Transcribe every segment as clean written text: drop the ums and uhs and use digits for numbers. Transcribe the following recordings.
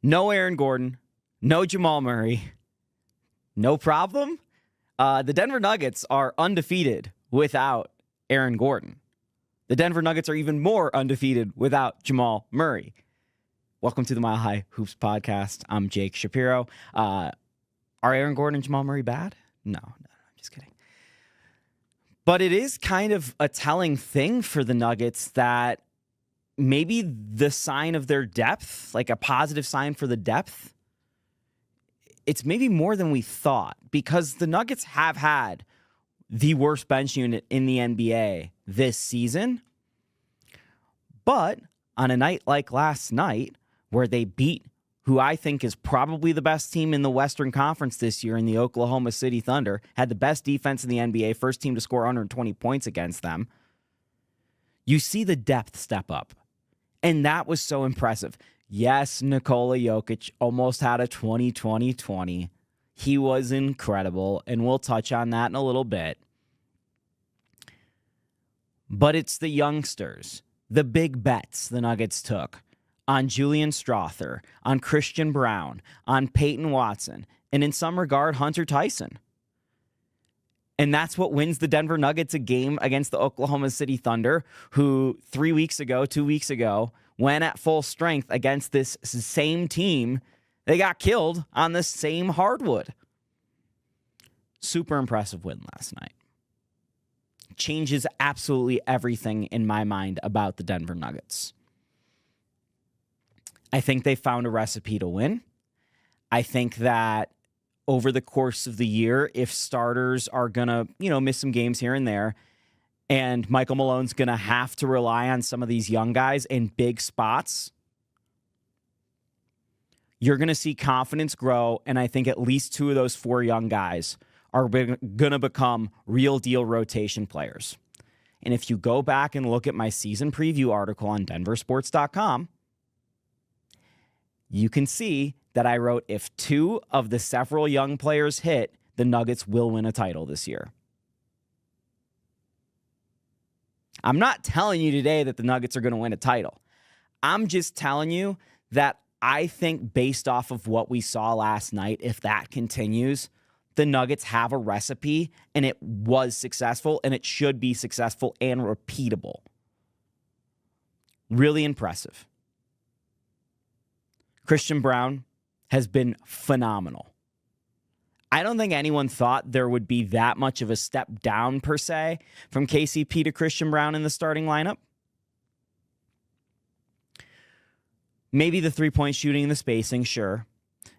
No Aaron Gordon, no Jamal Murray, no problem. The Denver Nuggets are undefeated without Aaron Gordon. The Denver Nuggets are even more undefeated without Jamal Murray. Welcome to the Mile High Hoops podcast. I'm Jake Shapiro. Are Aaron Gordon and Jamal Murray bad? No, I'm just kidding. But it is kind of a telling thing for the Nuggets that maybe the sign of their depth, like a positive sign for the depth, it's maybe more than we thought, because the Nuggets have had the worst bench unit in the NBA this season. But on a night like last night, where they beat who I think is probably the best team in the Western Conference this year in the Oklahoma City Thunder, had the best defense in the NBA, first team to score 120 points against them, you see the depth step up. And that was so impressive. Yes, Nikola Jokic almost had a 20-20-20. He was incredible, and we'll touch on that in a little bit. But it's the youngsters, the big bets the Nuggets took on Julian Strawther, on Christian Braun, on Peyton Watson, and in some regard, Hunter Tyson. And that's what wins the Denver Nuggets a game against the Oklahoma City Thunder, who 2 weeks ago, went at full strength against this same team. They got killed on the same hardwood. Super impressive win last night. Changes absolutely everything in my mind about the Denver Nuggets. I think they found a recipe to win. I think that over the course of the year, if starters are going to, miss some games here and there, and Michael Malone's going to have to rely on some of these young guys in big spots, you're going to see confidence grow, and I think at least two of those four young guys are going to become real deal rotation players. And if you go back and look at my season preview article on denversports.com, you can see that I wrote, if two of the several young players hit, the Nuggets will win a title this year. I'm not telling you today that the Nuggets are going to win a title. I'm just telling you that I think based off of what we saw last night, if that continues, the Nuggets have a recipe, and it was successful, and it should be successful and repeatable. Really impressive. Christian Braun has been phenomenal. I don't think anyone thought there would be that much of a step down, per se, from KCP to Christian Braun in the starting lineup. Maybe the three-point shooting and the spacing, sure.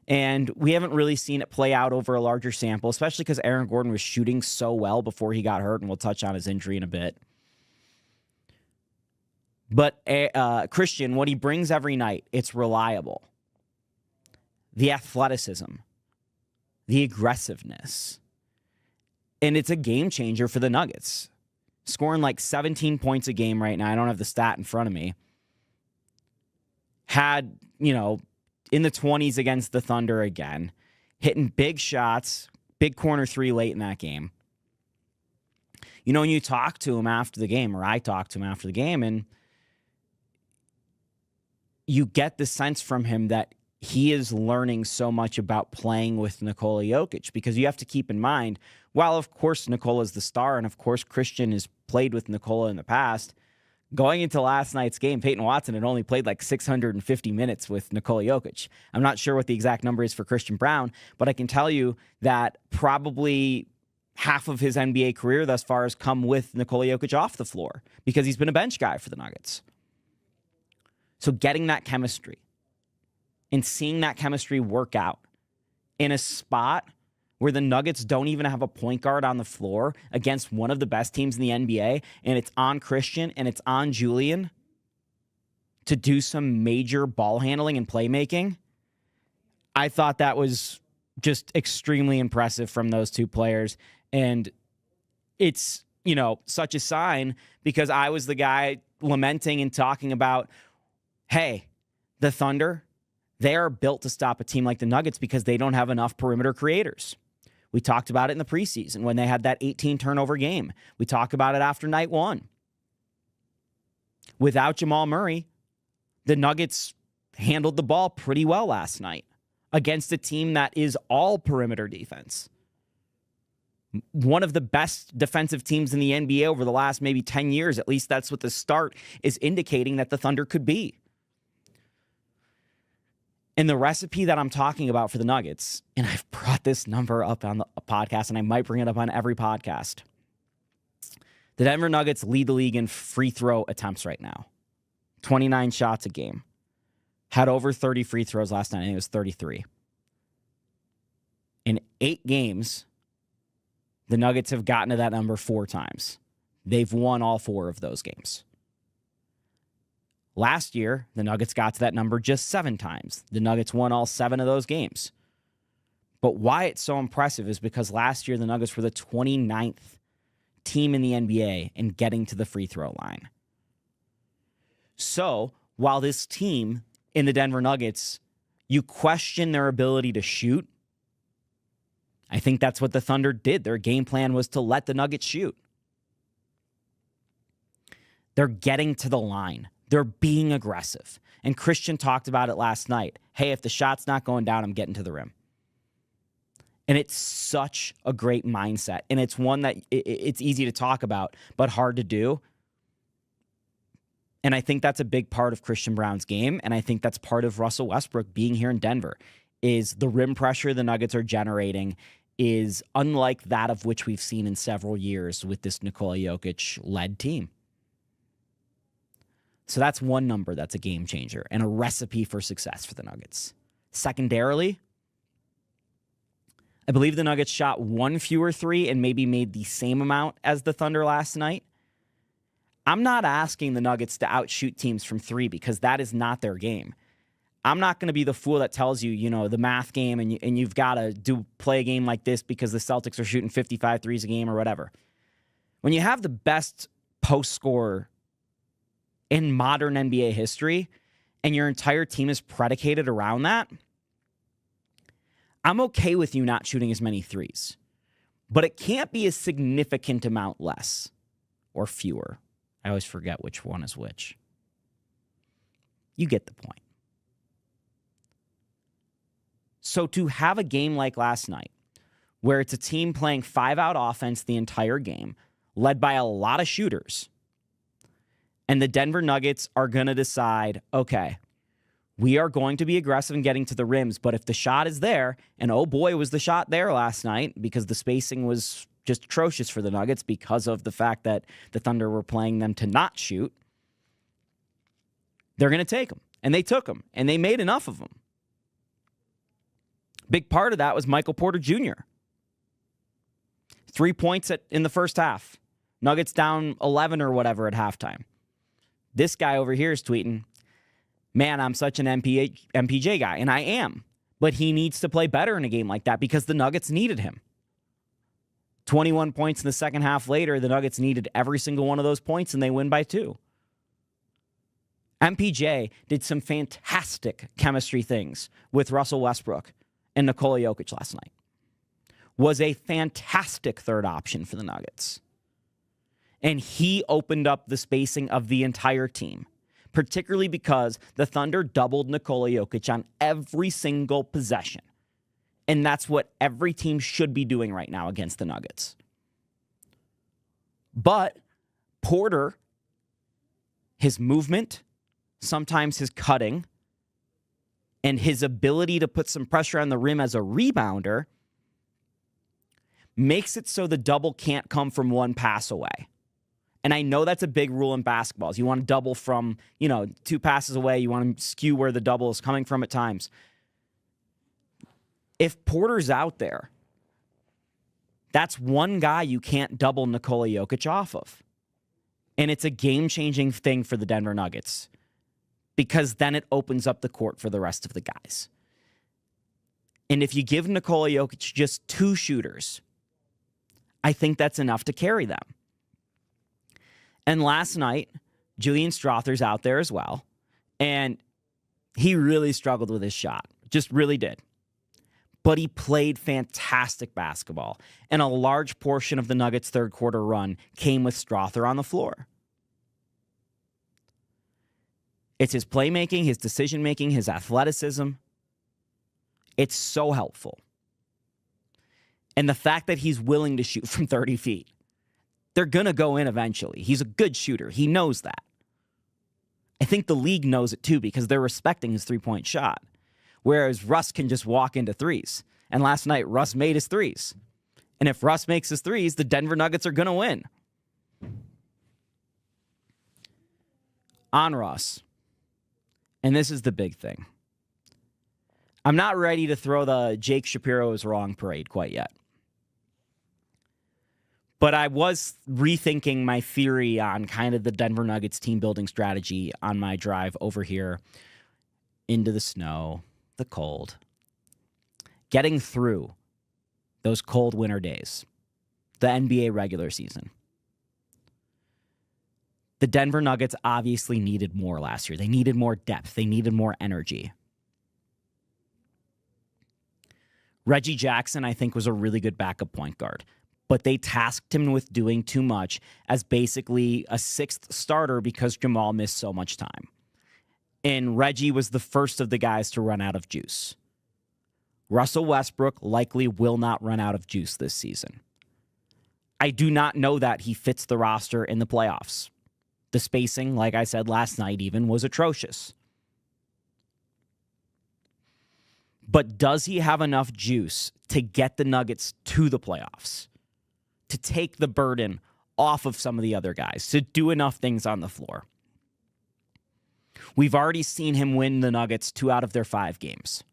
And we haven't really seen it play out over a larger sample, especially because Aaron Gordon was shooting so well before he got hurt, and we'll touch on his injury in a bit. But Christian, what he brings every night, it's reliable. The athleticism, the aggressiveness, and it's a game changer for the Nuggets. Scoring like 17 points a game right now. I don't have the stat in front of me. Had, in the 20s against the Thunder again, hitting big shots, big corner three late in that game. When you talk to him after the game, or I talked to him after the game, and you get the sense from him that he is learning so much about playing with Nikola Jokic, because you have to keep in mind, while of course Nikola's the star, and of course Christian has played with Nikola in the past, going into last night's game, Peyton Watson had only played like 650 minutes with Nikola Jokic. I'm not sure what the exact number is for Christian Braun, but I can tell you that probably half of his NBA career thus far has come with Nikola Jokic off the floor, because he's been a bench guy for the Nuggets. So getting that chemistry and seeing that chemistry work out in a spot where the Nuggets don't even have a point guard on the floor against one of the best teams in the NBA, and it's on Christian and it's on Julian to do some major ball handling and playmaking, I thought that was just extremely impressive from those two players. And it's, such a sign, because I was the guy lamenting and talking about, hey, the Thunder, they are built to stop a team like the Nuggets because they don't have enough perimeter creators. We talked about it in the preseason when they had that 18 turnover game. We talked about it after night one. Without Jamal Murray, the Nuggets handled the ball pretty well last night against a team that is all perimeter defense. One of the best defensive teams in the NBA over the last maybe 10 years. At least that's what the start is indicating that the Thunder could be. And the recipe that I'm talking about for the Nuggets, and I've brought this number up on the podcast, and I might bring it up on every podcast. The Denver Nuggets lead the league in free throw attempts right now. 29 shots a game. Had over 30 free throws last night. I think it was 33. In 8 games, the Nuggets have gotten to that number 4 times. They've won all 4 of those games. Last year, the Nuggets got to that number just 7 times. The Nuggets won all 7 of those games. But why it's so impressive is because last year the Nuggets were the 29th team in the NBA in getting to the free throw line. So, while this team in the Denver Nuggets, you question their ability to shoot, I think that's what the Thunder did. Their game plan was to let the Nuggets shoot. They're getting to the line. They're being aggressive. And Christian talked about it last night. Hey, if the shot's not going down, I'm getting to the rim. And it's such a great mindset. And it's one that it's easy to talk about, but hard to do. And I think that's a big part of Christian Braun's game. And I think that's part of Russell Westbrook being here in Denver, is the rim pressure the Nuggets are generating is unlike that of which we've seen in several years with this Nikola Jokic-led team. So that's one number that's a game changer and a recipe for success for the Nuggets. Secondarily, I believe the Nuggets shot 1 fewer 3 and maybe made the same amount as the Thunder last night. I'm not asking the Nuggets to outshoot teams from 3 because that is not their game. I'm not going to be the fool that tells you, the math game and you've got to play a game like this because the Celtics are shooting 55 threes a game or whatever. When you have the best post scorer in modern NBA history and your entire team is predicated around that, I'm okay with you not shooting as many threes. But it can't be a significant amount less or fewer. I always forget which one is which. You get the point. So to have a game like last night, where it's a team playing 5-out offense the entire game, led by a lot of shooters, and the Denver Nuggets are going to decide, okay, we are going to be aggressive in getting to the rims, but if the shot is there, and oh boy, was the shot there last night because the spacing was just atrocious for the Nuggets because of the fact that the Thunder were playing them to not shoot, they're going to take them. And they took them, and they made enough of them. Big part of that was Michael Porter Jr. 3 points in the first half. Nuggets down 11 or whatever at halftime. This guy over here is tweeting, man, I'm such an MPJ guy, and I am. But he needs to play better in a game like that because the Nuggets needed him. 21 points in the second half later, the Nuggets needed every single one of those points, and they win by 2. MPJ did some fantastic chemistry things with Russell Westbrook and Nikola Jokic last night. Was a fantastic third option for the Nuggets. And he opened up the spacing of the entire team, particularly because the Thunder doubled Nikola Jokic on every single possession. And that's what every team should be doing right now against the Nuggets. But Porter, his movement, sometimes his cutting, and his ability to put some pressure on the rim as a rebounder makes it so the double can't come from one pass away. And I know that's a big rule in basketball. You want to double from, 2 passes away. You want to skew where the double is coming from at times. If Porter's out there, that's one guy you can't double Nikola Jokic off of. And it's a game-changing thing for the Denver Nuggets because then it opens up the court for the rest of the guys. And if you give Nikola Jokic just 2 shooters, I think that's enough to carry them. And last night, Julian Strawther's out there as well. And he really struggled with his shot. Just really did. But he played fantastic basketball. And a large portion of the Nuggets' third quarter run came with Strawther on the floor. It's his playmaking, his decision-making, his athleticism. It's so helpful. And the fact that he's willing to shoot from 30 feet. They're going to go in eventually. He's a good shooter. He knows that. I think the league knows it too because they're respecting his three-point shot. Whereas Russ can just walk into threes. And last night, Russ made his threes. And if Russ makes his threes, the Denver Nuggets are going to win. On Russ. And this is the big thing. I'm not ready to throw the Jake Shapiro is wrong parade quite yet. But I was rethinking my theory on kind of the Denver Nuggets team building strategy on my drive over here into the snow, the cold, getting through those cold winter days, the NBA regular season. The Denver Nuggets obviously needed more last year. They needed more depth. They needed more energy. Reggie Jackson, I think, was a really good backup point guard. But they tasked him with doing too much as basically a sixth starter because Jamal missed so much time. And Reggie was the first of the guys to run out of juice. Russell Westbrook likely will not run out of juice this season. I do not know that he fits the roster in the playoffs. The spacing, like I said last night even, was atrocious. But does he have enough juice to get the Nuggets to the playoffs? To take the burden off of some of the other guys, to do enough things on the floor. We've already seen him win the Nuggets 2 out of their 5 games.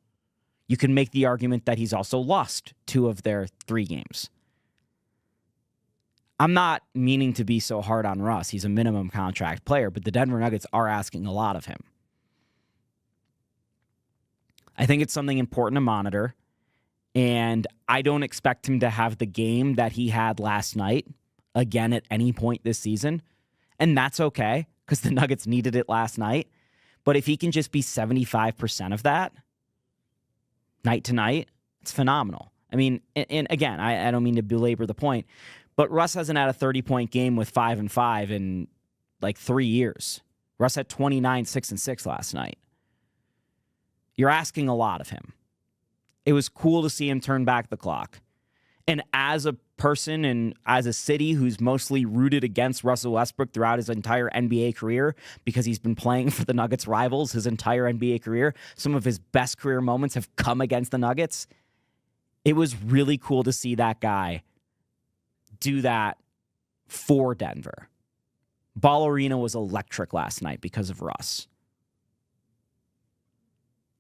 You can make the argument that he's also lost 2 of their 3 games. I'm not meaning to be so hard on Russ. He's a minimum contract player, but the Denver Nuggets are asking a lot of him. I think it's something important to monitor. And I don't expect him to have the game that he had last night again at any point this season. And that's okay because the Nuggets needed it last night. But if he can just be 75% of that night to night, it's phenomenal. I mean, and again, I don't mean to belabor the point, but Russ hasn't had a 30-point game with 5 and 5 in like 3 years. Russ had 29, 6 and 6 last night. You're asking a lot of him. It was cool to see him turn back the clock. And as a person and as a city who's mostly rooted against Russell Westbrook throughout his entire NBA career because he's been playing for the Nuggets rivals his entire NBA career, some of his best career moments have come against the Nuggets. It was really cool to see that guy do that for Denver. Ball Arena was electric last night because of Russ.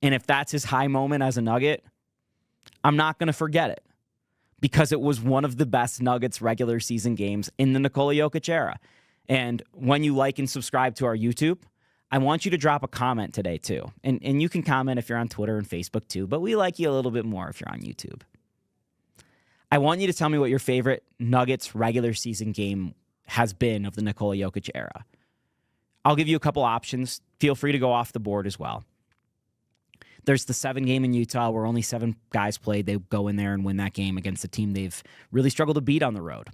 And if that's his high moment as a Nugget, I'm not going to forget it because it was one of the best Nuggets regular season games in the Nikola Jokic era. And when you like and subscribe to our YouTube, I want you to drop a comment today too. And you can comment if you're on Twitter and Facebook too, but we like you a little bit more if you're on YouTube. I want you to tell me what your favorite Nuggets regular season game has been of the Nikola Jokic era. I'll give you a couple options. Feel free to go off the board as well. There's the 7 game in Utah where only 7 guys played. They go in there and win that game against a team they've really struggled to beat on the road.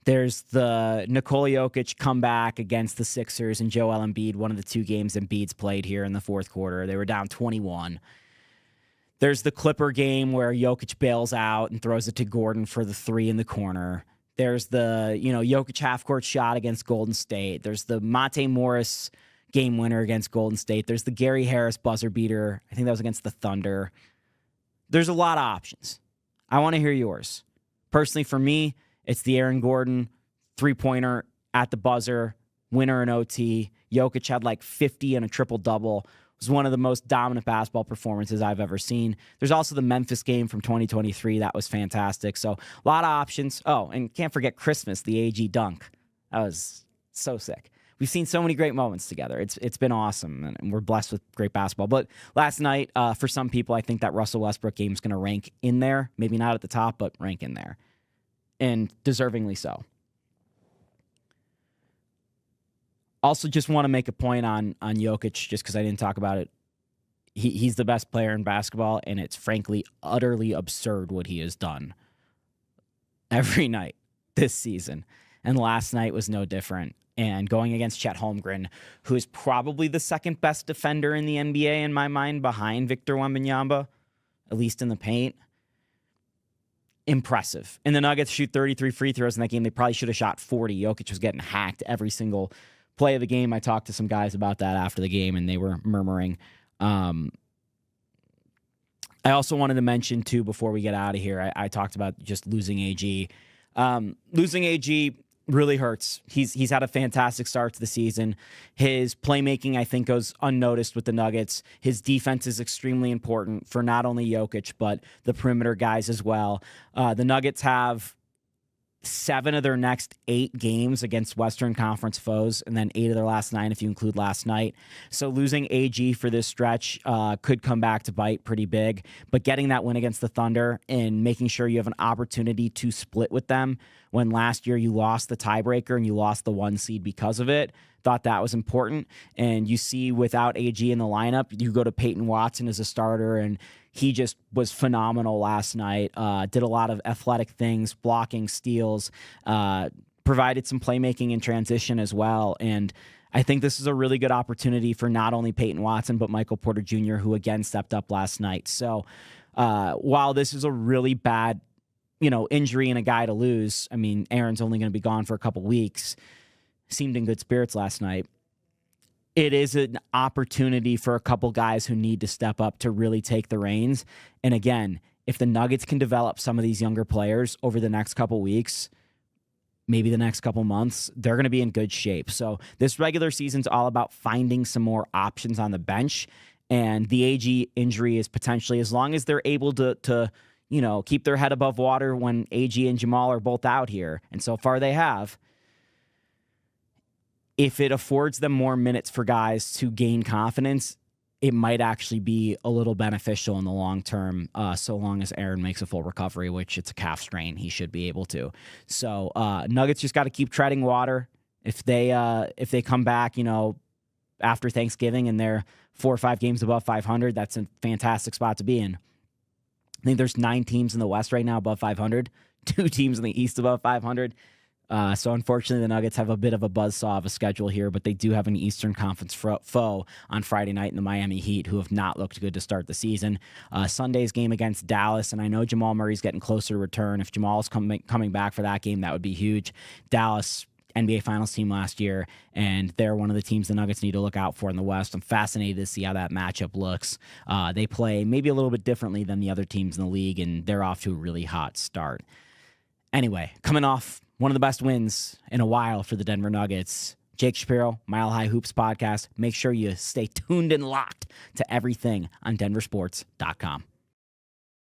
There's the Nikola Jokic comeback against the Sixers and Joel Embiid, one of the 2 games Embiid's played here in the fourth quarter. They were down 21. There's the Clipper game where Jokic bails out and throws it to Gordon for the 3 in the corner. There's the, Jokic half-court shot against Golden State. There's the Monte Morris game winner against Golden State. There's the Gary Harris buzzer beater. I think that was against the Thunder. There's a lot of options. I want to hear yours. Personally, for me, it's the Aaron Gordon three-pointer at the buzzer, winner in OT. Jokic had like 50 and a triple-double. It was one of the most dominant basketball performances I've ever seen. There's also the Memphis game from 2023. That was fantastic. So a lot of options. Oh, and can't forget Christmas, the AG dunk. That was so sick. We've seen so many great moments together. It's been awesome, and we're blessed with great basketball. But last night, for some people, I think that Russell Westbrook game is going to rank in there. Maybe not at the top, but rank in there. And deservingly so. Also, just want to make a point on Jokic, just because I didn't talk about it. He's the best player in basketball, and it's frankly utterly absurd what he has done every night this season. And last night was no different. And going against Chet Holmgren, who is probably the second best defender in the NBA in my mind, behind Victor Wembanyama, at least in the paint. Impressive. And the Nuggets shoot 33 free throws in that game. They probably should have shot 40. Jokic was getting hacked every single play of the game. I talked to some guys about that after the game, and they were murmuring. I also wanted to mention, too, before we get out of here, I talked about just losing AG. Losing AG really hurts. He's had a fantastic start to the season. His playmaking, I think, goes unnoticed with the Nuggets. His defense is extremely important for not only Jokic, but the perimeter guys as well. The Nuggets have 7 of their next 8 games against Western Conference foes, and then 8 of their last 9 if you include last night. So losing AG for this stretch could come back to bite pretty big. But getting that win against the Thunder and making sure you have an opportunity to split with them, when last year you lost the tiebreaker and you lost the 1 seed because of it, thought that was important. And you see without AG in the lineup, you go to Peyton Watson as a starter, and he just was phenomenal last night. Did a lot of athletic things, blocking, steals, provided some playmaking in transition as well. And I think this is a really good opportunity for not only Peyton Watson, but Michael Porter Jr., who again stepped up last night. So while this is a really bad, injury and a guy to lose, I mean, Aaron's only going to be gone for a couple weeks. Seemed in good spirits last night. It is an opportunity for a couple guys who need to step up to really take the reins. And again, if the Nuggets can develop some of these younger players over the next couple weeks, maybe the next couple months, they're going to be in good shape. So this regular season's all about finding some more options on the bench. And the AG injury is potentially, as long as they're able to keep their head above water when AG and Jamal are both out here, and so far they have, if it affords them more minutes for guys to gain confidence, it might actually be a little beneficial in the long term, so long as Aaron makes a full recovery, which it's a calf strain. He should be able to. So Nuggets just got to keep treading water. If they come back, after Thanksgiving and they're 4 or 5 games above 500, that's a fantastic spot to be in. I think there's 9 teams in the West right now above 500, 2 teams in the East above 500. So unfortunately, the Nuggets have a bit of a buzzsaw of a schedule here, but they do have an Eastern Conference foe on Friday night in the Miami Heat, who have not looked good to start the season. Sunday's game against Dallas, and I know Jamal Murray's getting closer to return. If Jamal's coming back for that game, that would be huge. Dallas, NBA Finals team last year, and they're one of the teams the Nuggets need to look out for in the West. I'm fascinated to see how that matchup looks. They play maybe a little bit differently than the other teams in the league, and they're off to a really hot start. Anyway, coming off one of the best wins in a while for the Denver Nuggets, Jake Shapiro, Mile High Hoops podcast. Make sure you stay tuned and locked to everything on denversports.com.